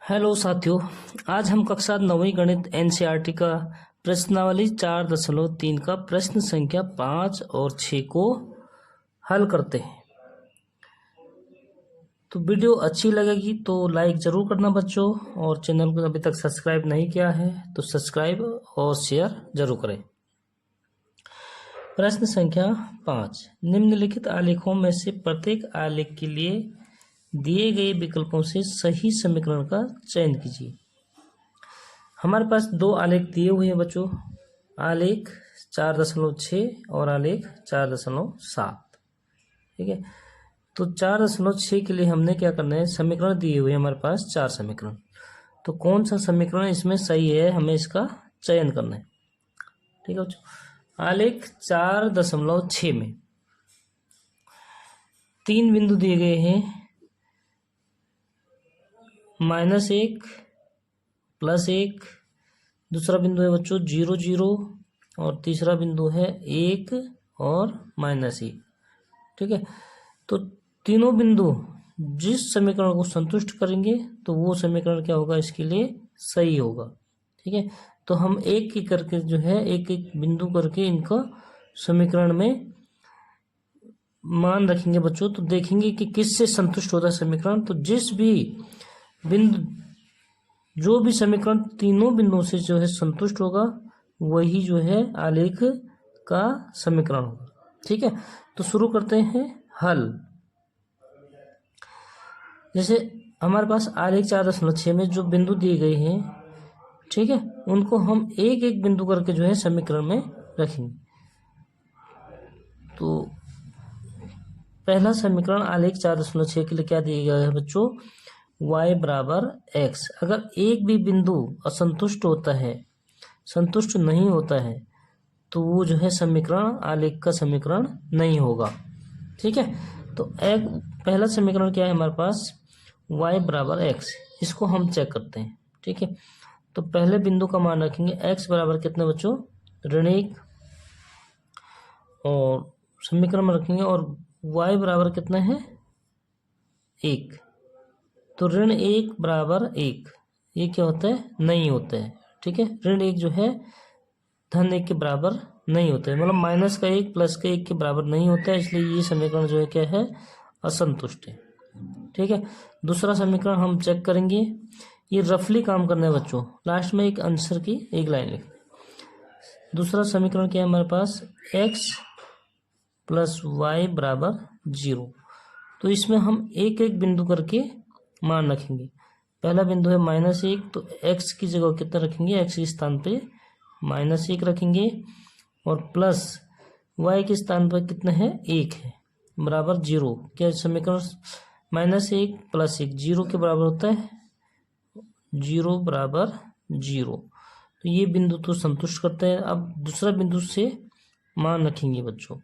Hello साथियों, आज हम कक्षा 9वीं गणित एनसीईआरटी का प्रश्नावली 4.3 का प्रश्न संख्या 5 और 6 को हल करते हैं। तो वीडियो अच्छी लगेगी तो लाइक ज़रूर करना बच्चों, और चैनल को अभी तक सब्सक्राइब नहीं किया है तो सब्सक्राइब और शेयर जरूर करें। प्रश्न संख्या 5, निम्नलिखित आलेखों में से प्रत्येक आलेख के लिए दिए गए विकल्पों से सही समीकरण का चयन कीजिए। हमारे पास दो आलेख दिए हुए हैं बच्चों, आलेख 4.6 और आलेख 4.7। ठीक है, तो 4.6 के लिए हमने क्या करना है, समीकरण दिए हुए हैं हमारे पास 4 समीकरण। तो कौन सा समीकरण इसमें सही है, हमें इसका चयन करना है। ठीक है बच्चों, आलेख 4.6 में 3 बिंदु दिए गए हैं, -1, +1, दूसरा बिंदु है बच्चों 0, 0, और तीसरा बिंदु है 1 और -1। ठीक है, तो तीनों बिंदु जिस समीकरण को संतुष्ट करेंगे तो वो समीकरण क्या होगा, इसके लिए सही होगा। ठीक है, तो हम एक एक करके जो है एक एक बिंदु करके इनका समीकरण में मान रखेंगे बच्चों, तो देखेंगे कि किससे संतुष्ट होता है समीकरण। तो जिस भी बिंदु, जो भी समीकरण तीनों बिंदुओं से जो है संतुष्ट होगा वही जो है आलेख का समीकरण होगा। ठीक है, तो शुरू करते हैं हल। जैसे हमारे पास आलेख 4.6 में जो बिंदु दिए गए हैं, ठीक है, उनको हम एक एक बिंदु करके जो है समीकरण में रखेंगे। तो पहला समीकरण आलेख 4.6 के लिए क्या दिया गया है बच्चों, y बराबर x। अगर एक भी बिंदु असंतुष्ट होता है, संतुष्ट नहीं होता है, तो वो जो है समीकरण आलेख का समीकरण नहीं होगा। ठीक है, तो एक पहला समीकरण क्या है हमारे पास, y बराबर x। इसको हम चेक करते हैं। ठीक है, तो पहले बिंदु का मान रखेंगे, x बराबर कितने बच्चों, ऋण 1, और समीकरण में रखेंगे, और y बराबर कितना है, 1। तो ऋण 1 बराबर 1, ये क्या होता है, नहीं होता है। ठीक है, ऋण 1 जो है धन 1 के बराबर नहीं होता है, मतलब -1 +1 के बराबर नहीं होता है, इसलिए ये समीकरण जो है क्या है, असंतुष्ट है। ठीक है, दूसरा समीकरण हम चेक करेंगे। ये रफली काम करना है बच्चों, लास्ट में एक आंसर की एक लाइन लिख। दूसरा समीकरण क्या है हमारे पास, x + y बराबर 0। तो इसमें हम एक एक बिंदु करके मान रखेंगे। पहला बिंदु है -1, तो x की जगह कितना रखेंगे, x के स्थान पे -1 रखेंगे, और प्लस y के स्थान पर कितना है, 1 है, बराबर 0। क्या समीकरण, -1 + 1 0 के बराबर होता है, 0 बराबर 0। तो ये बिंदु तो संतुष्ट करते हैं। अब दूसरा बिंदु से मान रखेंगे बच्चों।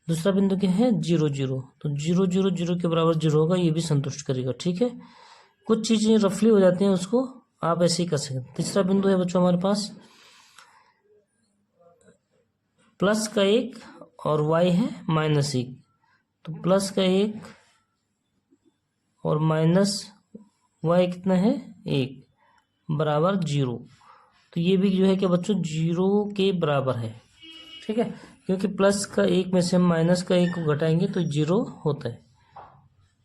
दूसरा बिंदु क्या है, 0, 0, तो 0, 0, 0 के बराबर 0 होगा, ये भी संतुष्ट करेगा। ठीक है, कुछ चीजें रफली हो जाती हैं, उसको आप ऐसे ही कर सकते हैं। तीसरा बिंदु है बच्चों हमारे पास +1 और y है -1, तो +1 और -y कितना है, 1 बराबर 0। तो ये भी जो है कि बच्चों 0 के बराबर है। ठीक है, क्योंकि +1 में से हम -1 को घटाएंगे तो 0 होता है।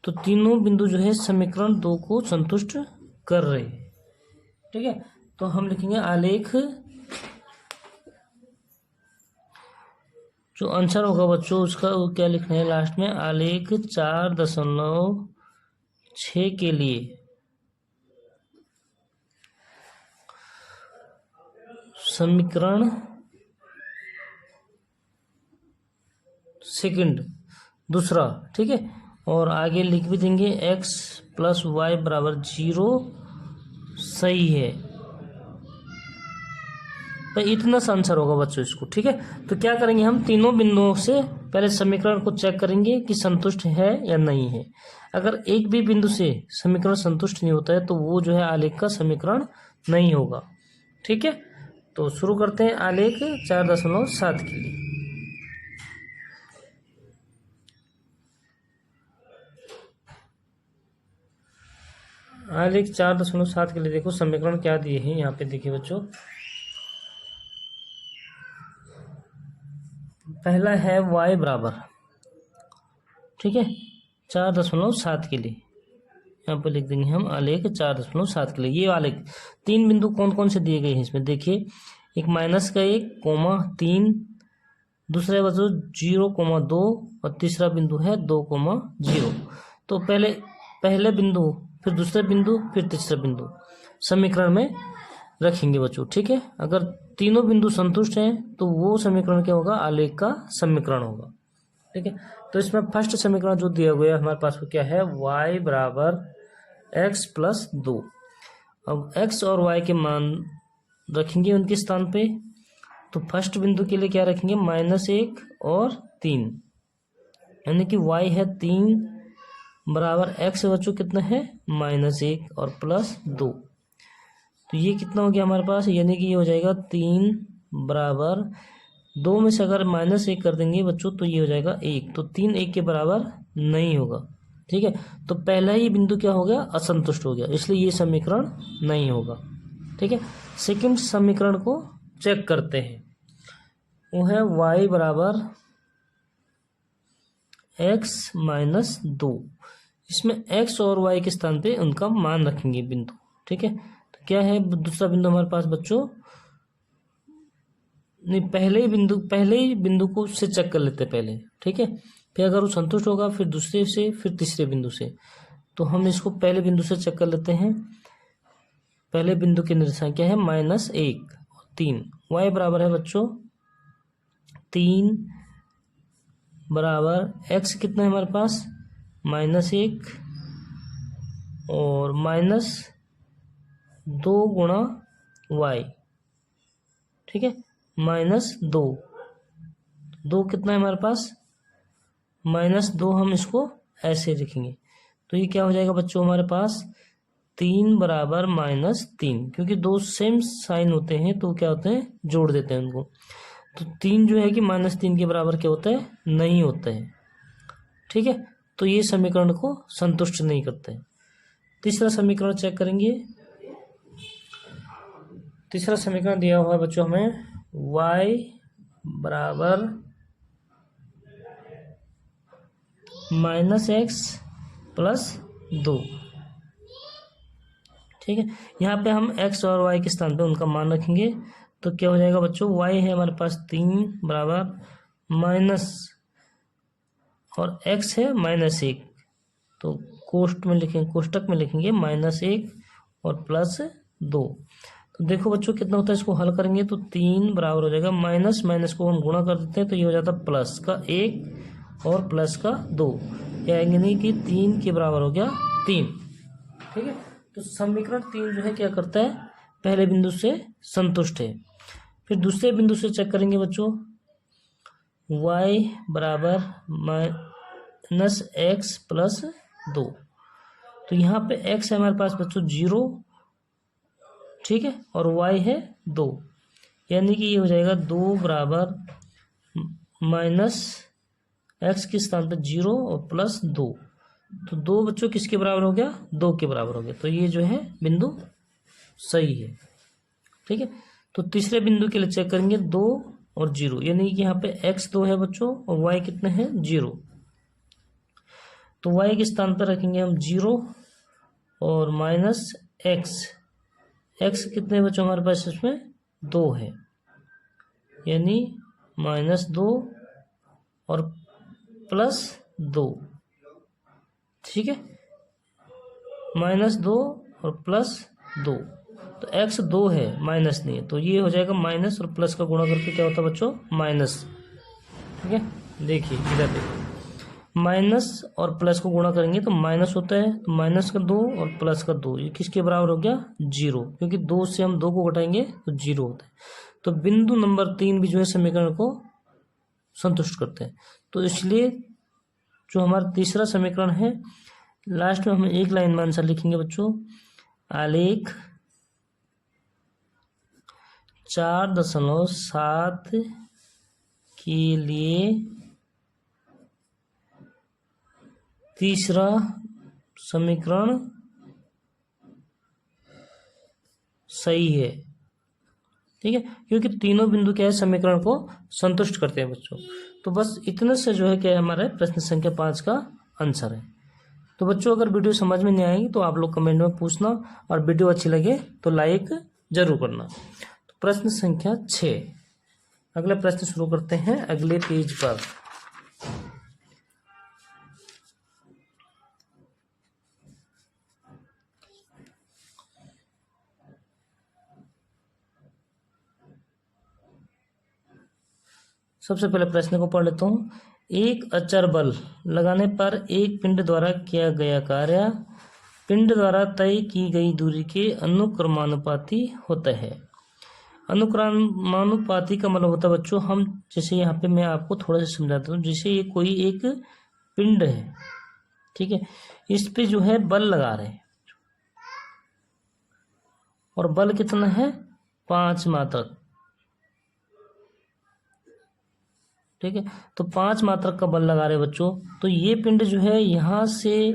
तो तीनों बिंदु जो है समीकरण 2 को संतुष्ट कर रहे हैं। ठीक है, तो हम लिखेंगे आलेख, जो आंसर होगा बच्चों उसका वो क्या लिखना है लास्ट में, आलेख 4.6 के लिए समीकरण सेकंड, दूसरा। ठीक है, और आगे लिख भी देंगे x + y बराबर 0 सही है। तो इतना सा आंसर होगा बच्चों इसको। ठीक है, तो क्या करेंगे, हम तीनों बिंदुओं से पहले समीकरण को चेक करेंगे कि संतुष्ट है या नहीं है। अगर एक भी बिंदु से समीकरण संतुष्ट नहीं होता है तो वो जो है आलेख का समीकरण नहीं होगा। ठीक है, तो शुरू करते हैं आलेख 4.7 के लिए। आलेख 4.7 के लिए देखो समीकरण क्या दिए हैं यहाँ पे। देखिए बच्चों, पहला है y बराबर, ठीक है, 4.7 के लिए यहाँ पे लिख देंगे हम आलेख 4.7 के लिए। ये आलेख 3 बिंदु कौन कौन से दिए गए हैं इसमें देखिए, एक माइनस का 1 कोमा 3, दूसरा बच्चों 0,2 और तीसरा बिंदु है 2,0। तो पहले बिंदु, फिर दूसरा बिंदु, फिर तीसरा बिंदु समीकरण में रखेंगे बच्चों, ठीक है। अगर तीनों बिंदु संतुष्ट हैं तो वो समीकरण क्या होगा, आलेख का समीकरण होगा, ठीक है। तो इसमें फर्स्ट समीकरण जो दिया गया है हमारे पास वो क्या है, y बराबर x प्लस 2। अब x और y के मान रखेंगे उनके स्थान पे। तो फर्स्ट बिंदु के लिए क्या रखेंगे, -1 और 3, यानी कि y है 3 बराबर x बच्चों कितना है, -1 और +2। तो ये कितना हो गया हमारे पास, यानी कि ये हो जाएगा 3 बराबर 2 में से अगर -1 कर देंगे बच्चों तो ये हो जाएगा 1। तो 3 1 के बराबर नहीं होगा, ठीक है। तो पहला ही बिंदु क्या हो गया, असंतुष्ट हो गया, इसलिए ये समीकरण नहीं होगा, ठीक है। सेकंड समीकरण को चेक करते हैं, वो है y बराबर x माइनस 2। इसमें x और y के स्थान पे उनका मान रखेंगे बिंदु, ठीक है। तो क्या है दूसरा बिंदु हमारे पास बच्चों, नहीं पहले ही बिंदु को से चेक कर लेते हैं पहले, ठीक है। फिर अगर वो संतुष्ट होगा फिर दूसरे से, फिर तीसरे बिंदु से। तो हम इसको पहले बिंदु से चेक कर लेते हैं। पहले बिंदु की निर्देशांक क्या है, -1 और 3। y बराबर है बच्चों 3 बराबर x कितना है हमारे पास, -1 और -2 गुणा y, ठीक है, -2। 2 कितना है हमारे पास, -2। हम इसको ऐसे लिखेंगे तो ये क्या हो जाएगा बच्चों हमारे पास, 3 बराबर -3, क्योंकि दो सेम साइन होते हैं तो क्या होते हैं, जोड़ देते हैं उनको। तो 3 जो है कि -3 के बराबर क्या होता है, नहीं होता है, ठीक है। तो ये समीकरण को संतुष्ट नहीं करते। तीसरा समीकरण चेक करेंगे। तीसरा समीकरण दिया हुआ है बच्चों हमें, y बराबर -x प्लस 2, ठीक है। यहाँ पे हम x और y के स्थान पे उनका मान रखेंगे। तो क्या हो जाएगा बच्चों, y है हमारे पास 3 बराबर माइनस और x है -1। तो कोष्टक में लिखेंगे -1 और +2। तो देखो बच्चों कितना होता है, इसको हल करेंगे तो 3 बराबर हो जाएगा माइनस माइनस को हम गुणा कर देते हैं तो ये हो जाता है प्लस का 1 और प्लस का 2, यानी कि 3 के बराबर हो गया 3, ठीक है। तो समीकरण 3 जो है क्या करता है, पहले बिंदु से संतुष्ट है। फिर दूसरे बिंदु से चेक करेंगे बच्चों, y बराबर -x प्लस 2। तो यहाँ पे x है हमारे पास बच्चों 0, ठीक है, और y है 2, यानी कि ये हो जाएगा 2 बराबर -x के स्थान पर 0 और +2। तो 2 बच्चों किसके बराबर हो गया, 2 के बराबर हो गया। तो ये जो है बिंदु सही है, ठीक है। तो तीसरे बिंदु के लिए चेक करेंगे 2 और 0, यानी कि यहाँ पे x 2 है बच्चों और y कितने हैं 0। तो y के स्थान पर रखेंगे हम 0 और -x। x कितने बच्चों हमारे पास इसमें 2 है, यानी -2 और +2, ठीक है, -2 और +2। तो x 2 है, माइनस नहीं है, तो ये हो जाएगा माइनस और प्लस का गुणा करके क्या होता है बच्चों, माइनस, ठीक है। देखिए इधर देखो, माइनस और प्लस को गुणा करेंगे तो माइनस होता है, तो माइनस का 2 और प्लस का 2 ये किसके बराबर हो गया, 0, क्योंकि 2 से हम 2 को घटाएंगे तो 0 होता है। तो बिंदु नंबर 3 भी जो है समीकरण को संतुष्ट करते हैं। तो इसलिए जो हमारा तीसरा समीकरण है, लास्ट में हम एक लाइन में आंसर लिखेंगे बच्चों, आलेख 4.7 के लिए तीसरा समीकरण सही है। ठीक है, क्योंकि तीनों बिंदु क्या है, समीकरण को संतुष्ट करते हैं बच्चों। तो बस इतने से जो है क्या है, हमारे प्रश्न संख्या 5 का आंसर है। तो बच्चों अगर वीडियो समझ में नहीं आएगी तो आप लोग कमेंट में पूछना, और वीडियो अच्छी लगे तो लाइक जरूर करना। तो प्रश्न संख्या 6, अगला प्रश्न शुरू करते हैं अगले पेज पर। सबसे पहले प्रश्न को पढ़ लेता हूँ। एक अचर बल लगाने पर एक पिंड द्वारा किया गया कार्य पिंड द्वारा तय की गई दूरी के अनुक्रमानुपाती होता है। अनुक्रमानुपाती का मतलब होता है बच्चों, हम जैसे यहाँ पे मैं आपको थोड़ा सा समझाता हूँ। जैसे ये कोई एक पिंड है, ठीक है, इस पे जो है बल लगा रहे हैं, और बल कितना है, 5 मात्रक। ठीक है, तो 5 मात्रक का बल लगा रहे हैं बच्चों। तो ये पिंड जो है यहाँ से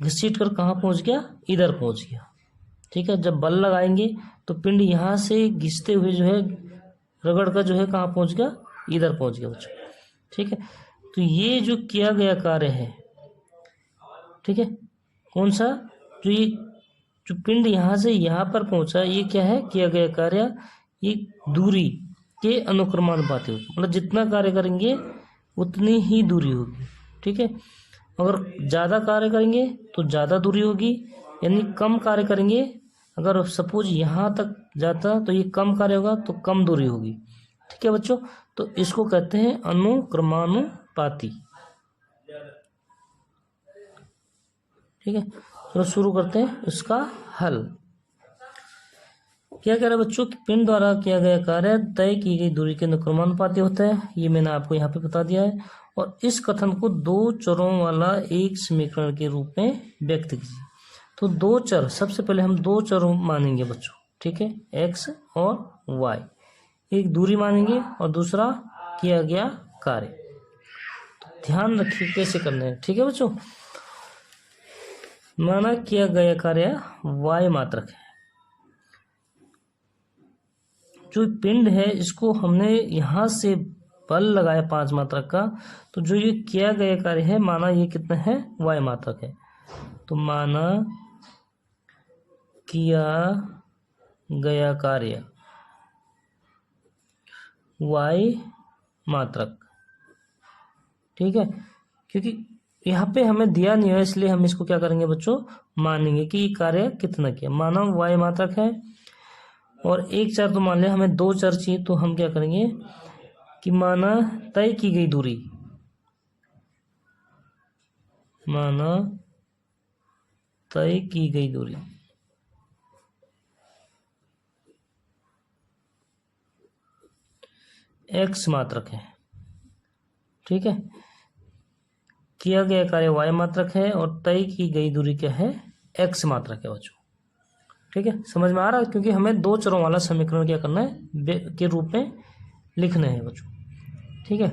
घसीट कर कहाँ पहुँच गया, इधर पहुँच गया। ठीक है, जब बल लगाएंगे तो पिंड यहाँ से घिसते हुए जो है रगड़ कर जो है कहाँ पहुँच गया, इधर पहुँच गया बच्चों। ठीक है, तो ये जो किया गया कार्य है, ठीक है, कौन सा, जो ये जो पिंड यहाँ से यहाँ पर पहुँचा, ये क्या है, किया गया कार्य, ये दूरी के अनुक्रमानुपाती होगी। मतलब जितना कार्य करेंगे उतनी ही दूरी होगी। ठीक है, अगर ज़्यादा कार्य करेंगे तो ज़्यादा दूरी होगी, यानी कम कार्य करेंगे, अगर सपोज यहाँ तक जाता तो ये कम कार्य होगा तो कम दूरी होगी। ठीक है बच्चों, तो इसको कहते हैं अनुक्रमानुपाती। ठीक है, चलो शुरू करते हैं इसका हल। क्या कह रहा है बच्चों कि पिंड द्वारा किया गया कार्य तय की गई दूरी के अनुक्रमानुपाती होता है। ये मैंने आपको यहाँ पे बता दिया है। और इस कथन को 2 चरों वाला एक समीकरण के रूप में व्यक्त कीजिए। तो 2 चर, सबसे पहले हम 2 चरों मानेंगे बच्चों। ठीक है, x और y, एक दूरी मानेंगे और दूसरा किया गया कार्य। तो ध्यान रखिए कैसे करना है। ठीक है बच्चों, माना किया गया कार्य y मात्रक है। जो पिंड है इसको हमने यहाँ से बल लगाया 5 मात्रक का, तो जो ये किया गया कार्य है, माना ये कितना है, y मात्रक है। तो माना किया गया कार्य y मात्रक। ठीक है, क्योंकि यहाँ पे हमें दिया नहीं है इसलिए हम इसको क्या करेंगे बच्चों, मानेंगे कि ये कार्य कितना किया। माना y मात्रक है और एक चर तो मान लिया, हमें 2 चर चाहिए, तो हम क्या करेंगे कि माना तय की गई दूरी, माना तय की गई दूरी x मात्रक है। ठीक है, किया गया कार्य y मात्रक है और तय की गई दूरी क्या है, x मात्रक है बच्चों। ठीक है, समझ में आ रहा है, क्योंकि हमें 2 चरों वाला समीकरण क्या करना है, के रूप में लिखना है बच्चों। ठीक है,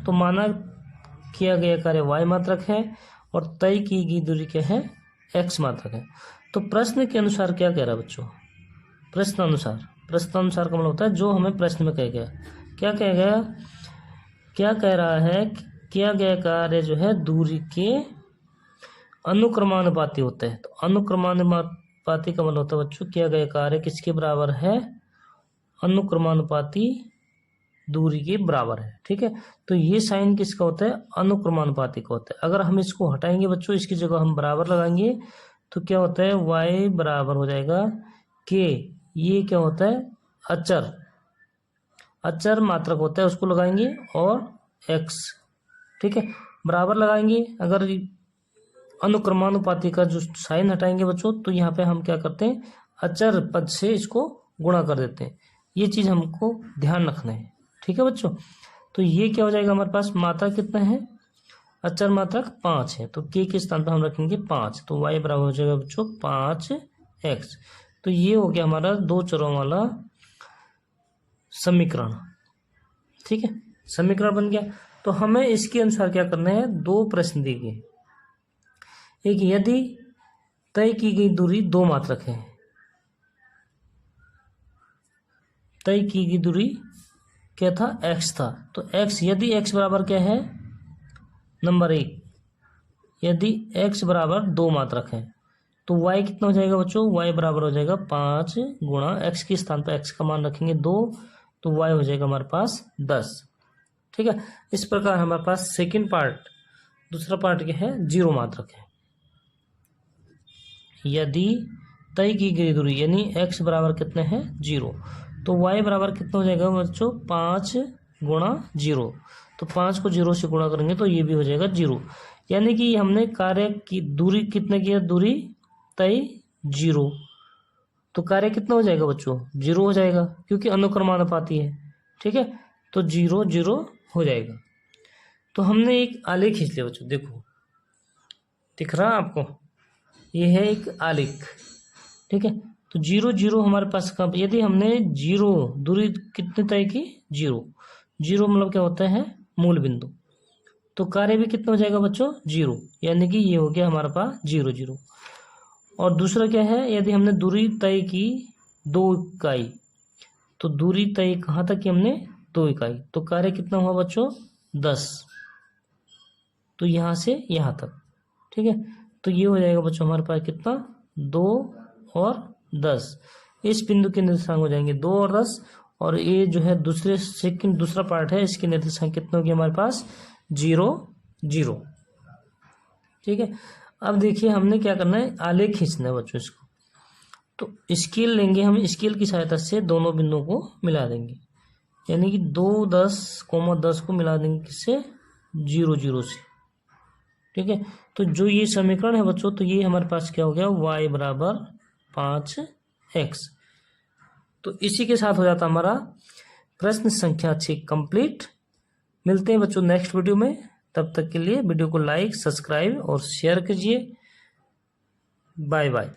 तो माना किया गया कार्य y मात्रक है और तय की गई दूरी क्या है, x मात्रक है। तो प्रश्न के अनुसार क्या कह रहा है बच्चों, प्रश्नानुसार का मतलब होता है जो हमें प्रश्न में कह गया। क्या कह गया, क्या कह रहा है, किया गया कार्य जो है दूरी के अनुक्रमानुपाती होता है। तो अनुक्रमानुपाती का मतलब होता है बच्चों, किया गया कार्य किसके बराबर है, अनुक्रमानुपाती दूरी के बराबर है। ठीक है, तो ये साइन किसका होता है, अनुक्रमानुपाती का होता है। अगर हम इसको हटाएंगे बच्चों, इसकी जगह हम बराबर लगाएंगे, तो क्या होता है, y बराबर हो जाएगा k, ये क्या होता है, अचर मात्रक होता है, उसको लगाएंगे, और x। ठीक है, बराबर लगाएंगे। अगर अनुक्रमानुपाती का जो साइन हटाएंगे बच्चों, तो यहाँ पे हम क्या करते हैं, अचर पद से इसको गुणा कर देते हैं। ये चीज हमको ध्यान रखना है। ठीक है बच्चों, तो ये क्या हो जाएगा, हमारे पास मात्रक कितना है, अचर मात्रक 5 है, तो k के स्थान पर हम रखेंगे 5, तो y बराबर हो जाएगा बच्चों 5x। तो ये हो गया हमारा 2 चरों वाला समीकरण। ठीक है, समीकरण बन गया। तो हमें इसके अनुसार क्या करना है, 2 प्रश्न दिए गए। एक, यदि तय की गई दूरी 2 मात्रक है। तय की गई दूरी क्या था, x था। तो x, यदि x बराबर क्या है, नंबर 1, यदि x बराबर 2 मात्रक है तो y कितना हो जाएगा बच्चों, y बराबर हो जाएगा 5 गुणा x के स्थान पर x का मान रखेंगे 2, तो y हो जाएगा हमारे पास 10। ठीक है, इस प्रकार हमारे पास सेकंड पार्ट, दूसरा पार्ट क्या है, 0 मात्रक है। यदि तय की गई दूरी यानी x बराबर कितने हैं, 0, तो y बराबर कितना हो जाएगा बच्चों, 5 गुणा 0। तो 5 को 0 से गुणा करेंगे तो ये भी हो जाएगा 0। यानी कि हमने कार्य की दूरी कितने किया, दूरी तय 0, तो कार्य कितना हो जाएगा बच्चों, 0 हो जाएगा, क्योंकि अनुक्रमानुपाती है। ठीक है, तो 0 0 हो जाएगा। तो हमने एक आलेख खींच लिया बच्चों, देखो दिख रहा आपको, ये है एक आलेख। ठीक है, तो 0 0 हमारे पास कब, यदि हमने 0 दूरी कितने तय की, 0 0 मतलब क्या होता है, मूल बिंदु, तो कार्य भी कितना हो जाएगा बच्चों, 0, यानी कि ये हो गया हमारे पास 0 0। और दूसरा क्या है, यदि हमने दूरी तय की 2 इकाई, तो दूरी तय कहाँ तक की हमने, 2 इकाई, तो कार्य कितना हुआ बच्चों, 10, तो यहाँ से यहाँ तक। ठीक है, तो ये हो जाएगा बच्चों हमारे पास कितना, 2 और 10। इस बिंदु के निर्देशांक हो जाएंगे 2 और 10, और ये जो है दूसरा पार्ट है, इसके निर्देशांक कितने हो गए हमारे पास, 0 0। ठीक है, अब देखिए हमने क्या करना है, आलेख खींचना है बच्चों इसको। तो स्केल लेंगे हम, स्केल की सहायता से दोनों बिंदुओं को मिला देंगे, यानी कि 2 10 10 को मिला देंगे किससे, 0 0 से। ठीक है, तो जो ये समीकरण है बच्चों, तो ये हमारे पास क्या हो गया, y बराबर 5x। तो इसी के साथ हो जाता हमारा प्रश्न संख्या 6 कंप्लीट। मिलते हैं बच्चों नेक्स्ट वीडियो में, तब तक के लिए वीडियो को लाइक, सब्सक्राइब और शेयर कीजिए। Bye bye.